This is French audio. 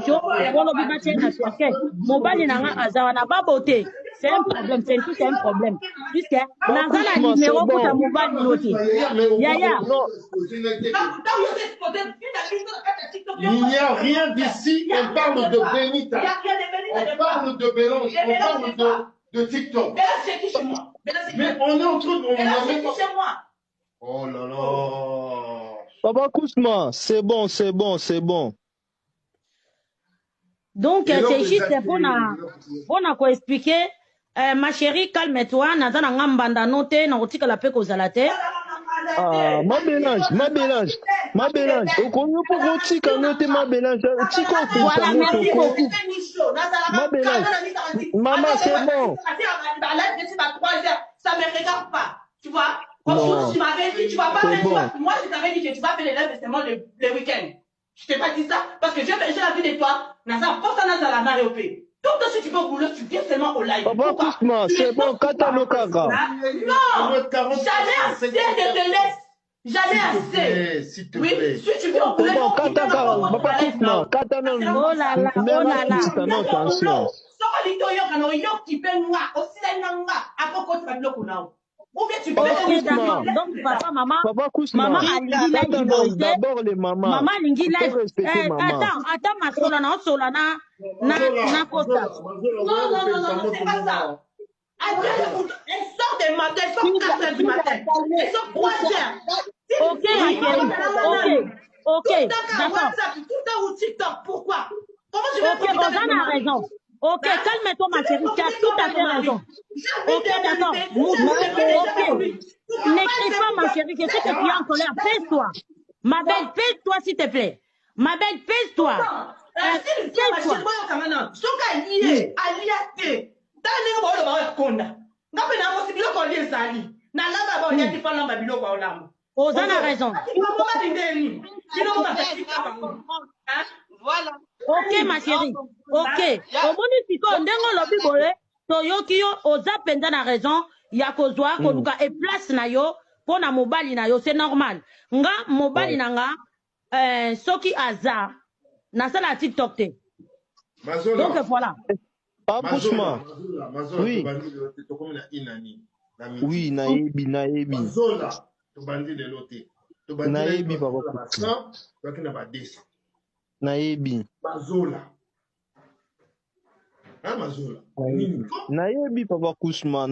sociaux wolo bi batie na cercle mobali na nga azawa na babote c'est un problème c'est un problème puisque nazala numéro pour ta mobali noti yaya il n'y a rien d'ici, on parle de Benita, on parle de Bélange, on parle de TikTok. Mais on est en train de... Oh là là. Papa Kousma, c'est bon, c'est bon, c'est bon. Donc, c'est juste pour expliquer. Ma chérie, calme-toi. Naza na ngambanda note na otika la pe kozalate. Ah, ma bélange. Au Congo pour otika note ma bélange. Voilà, merci beaucoup. Ma bélange. Maman, c'est bon. Ça me regarde pas. Tu vois? Non. Tu m'avais dit, tu vas pas faire, moi je t'avais dit que tu vas faire les lèvres seulement le week-end. Je t'ai pas dit ça parce que j'ai la vie de toi. Nasa, porte dans la marée au pays. Donc si tu veux rouler, tu viens seulement au live. Papa Kousma, c'est bon, Katano Kaka. Non, jamais assez de te laisse. Jamais assez. S'il te plaît. Oui, si tu veux rouler, Papa Kousma, Katano. Oh là là, oh là là. Attention. Ok, d'accord. Donc, papa, maman, maman a lingi la d'abord les mamans. Maman lingi la attends, ma solana, na kota. Non, c'est pas ça. Elle sort des matins, elle sort 4 heures du matin. Elle sort 3 heures. Ok, ma chérie. Ok, d'accord. Tout le temps au TikTok, pourquoi? Ok, Rosanne a raison. Ok, calme-toi, ma chérie, tu as tout à fait raison. Ok, d'accord. Ok. N'écris pas, ma chérie, que si tu es en colère, pèse-toi. Ma belle, pèse-toi, s'il te plaît. Ma belle, pèse-toi. Pèse-toi. Rosanne a raison. Voilà. Ok, ma chérie. Ok. Omoni siko ndengo lobi boye. Toyoki yo oza penza na raison. Ya kozwa koluka e place na yo pona mobali na yo, c'est normal. Nga mobali na nga soki aza na sala TikTok te. Donc voilà. Kousma. Oui. Oui, naebi. Mazola, to bandi de loté. Naebi papa. Naebi. Mazola. Hein, Mazola? Naebi papa Kousma.